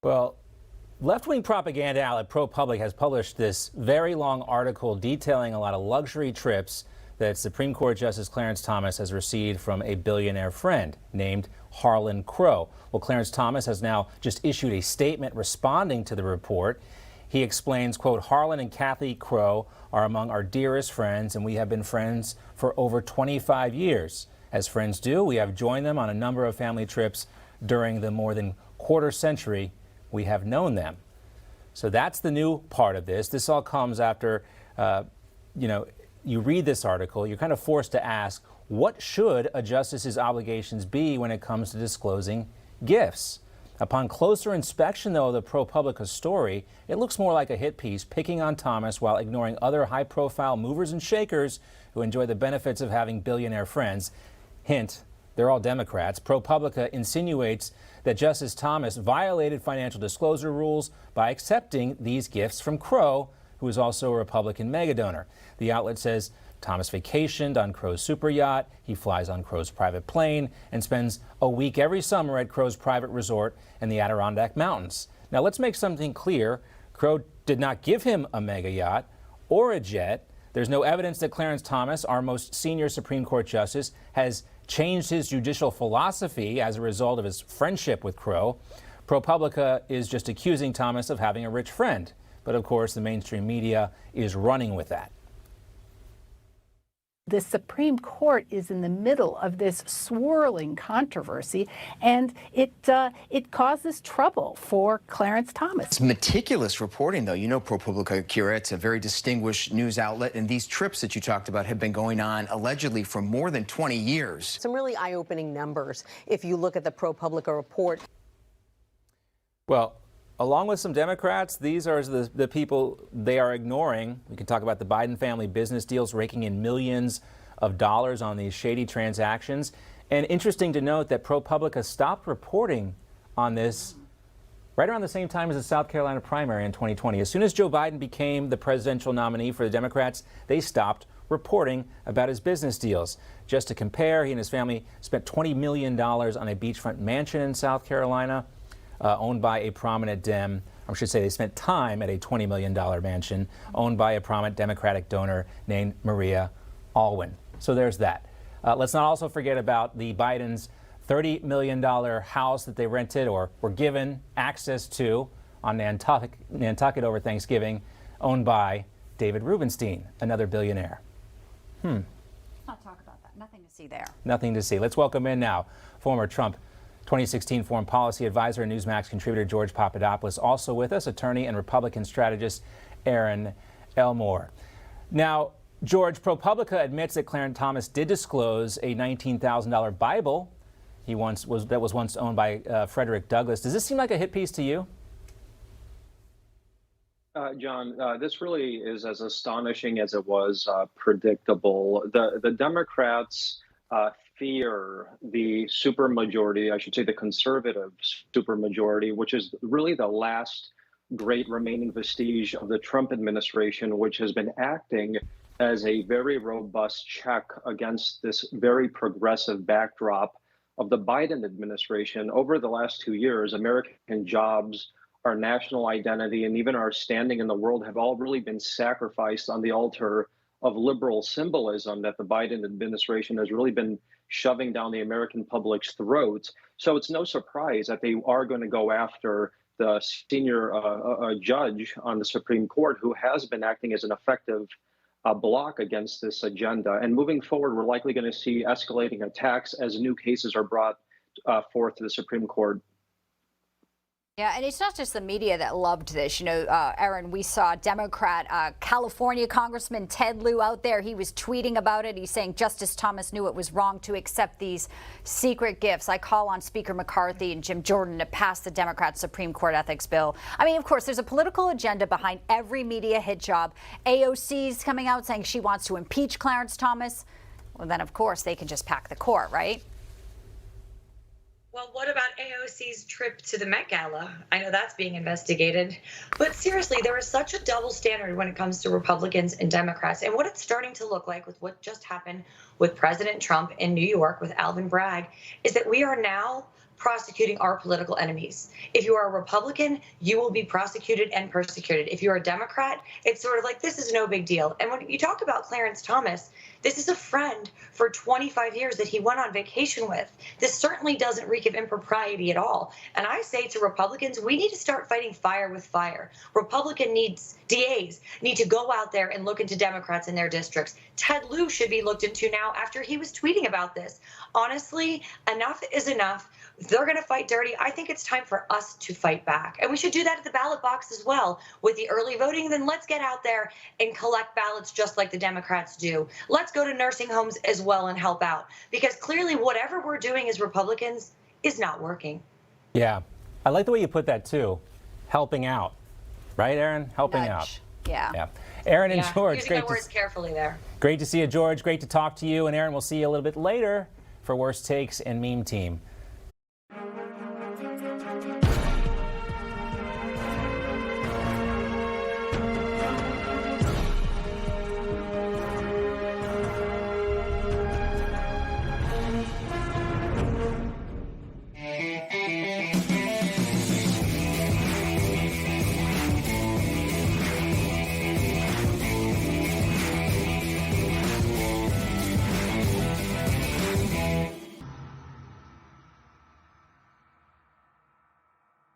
Well, left-wing propaganda outlet ProPublica has published this very long article detailing a lot of luxury trips that Supreme Court Justice Clarence Thomas has received from a billionaire friend named Harlan Crow. Well, Clarence Thomas has now just issued a statement responding to the report. He explains, quote, Harlan and Kathy Crow are among our dearest friends, and we have been friends for over 25 years. As friends do, we have joined them on a number of family trips during the more than quarter century we have known them. So that's the new part of this. This all comes after, you read this article, you're kind of forced to ask, what should a justice's obligations be when it comes to disclosing gifts? Upon closer inspection, though, of the ProPublica story, it looks more like a hit piece picking on Thomas while ignoring other high-profile movers and shakers who enjoy the benefits of having billionaire friends. Hint, they're all Democrats. ProPublica insinuates that Justice Thomas violated financial disclosure rules by accepting these gifts from Crow, who is also a Republican megadonor. The outlet says Thomas vacationed on Crow's super yacht, he flies on Crow's private plane, and spends a week every summer at Crow's private resort in the Adirondack Mountains. Now let's make something clear. Crow did not give him a mega yacht or a jet. There's no evidence that Clarence Thomas, our most senior Supreme Court justice, has changed his judicial philosophy as a result of his friendship with Crow. ProPublica is just accusing Thomas of having a rich friend. But of course, the mainstream media is running with that. The Supreme Court is in the middle of this swirling controversy, and it causes trouble for Clarence Thomas. It's meticulous reporting, though. You know ProPublica, Kira, it's a very distinguished news outlet, and these trips that you talked about have been going on allegedly for more than 20 years. Some really eye-opening numbers if you look at the ProPublica report. Well, along with some Democrats, these are the people they are ignoring. We can talk about the Biden family business deals raking in millions of dollars on these shady transactions. And interesting to note that ProPublica stopped reporting on this right around the same time as the South Carolina primary in 2020. As soon as Joe Biden became the presidential nominee for the Democrats, they stopped reporting about his business deals. Just to compare, he and his family spent $20 million on a beachfront mansion in South Carolina. Owned by a prominent Dem. I should say they spent time at a $20 million mansion owned by a prominent Democratic donor named Maria Alwyn. So there's that. Let's not also forget about the Biden's $30 million house that they rented or were given access to on Nantucket over Thanksgiving, owned by David Rubenstein, another billionaire. Let's not talk about that. Nothing to see there. Nothing to see. Let's welcome in now former Trump 2016 foreign policy advisor and Newsmax contributor George Papadopoulos, also with us, attorney and Republican strategist Erin Elmore. Now, George, ProPublica admits that Clarence Thomas did disclose a $19,000 Bible that was once owned by Frederick Douglass. Does this seem like a hit piece to you? John, this really is as astonishing as it was predictable. The Democrats fear the supermajority, I should say the conservative supermajority, which is really the last great remaining vestige of the Trump administration, which has been acting as a very robust check against this very progressive backdrop of the Biden administration. Over the last 2 years, American jobs, our national identity, and even our standing in the world have all really been sacrificed on the altar of liberal symbolism that the Biden administration has really been shoving down the American public's throats. So it's no surprise that they are going to go after the senior judge on the Supreme Court, who has been acting as an effective block against this agenda. And moving forward, we're likely going to see escalating attacks as new cases are brought forth to the Supreme Court. Yeah, and it's not just the media that loved this. You know, Erin, we saw Democrat California Congressman Ted Lieu out there. He was tweeting about it. He's saying Justice Thomas knew it was wrong to accept these secret gifts. I call on Speaker McCarthy and Jim Jordan to pass the Democrat Supreme Court ethics bill. I mean, of course, there's a political agenda behind every media hit job. AOC's coming out saying she wants to impeach Clarence Thomas. Well, then, of course, they can just pack the court, right? Well, what about AOC's trip to the Met Gala? I know that's being investigated. But seriously, there is such a double standard when it comes to Republicans and Democrats. And what it's starting to look like with what just happened with President Trump in New York with Alvin Bragg is that we are now prosecuting our political enemies. If you are a Republican, you will be prosecuted and persecuted. If you're a Democrat, it's sort of like, this is no big deal. And when you talk about Clarence Thomas, this is a friend for 25 years that he went on vacation with. This certainly doesn't reek of impropriety at all. And I say to Republicans, we need to start fighting fire with fire. DAs need to go out there and look into Democrats in their districts. Ted Lieu should be looked into now after he was tweeting about this. Honestly, enough is enough. They're going to fight dirty. I think it's time for us to fight back. And we should do that at the ballot box as well. With the early voting, then let's get out there and collect ballots just like the Democrats do. Let's go to nursing homes as well and help out. Because clearly whatever we're doing as Republicans is not working. Yeah. I like the way you put that, too. Helping out. Right, Erin? Helping Nudge. out. Yeah. Erin and George, using my words carefully there. Great to see you, George. Great to talk to you. And Erin, we'll see you a little bit later for Worst Takes and Meme Team.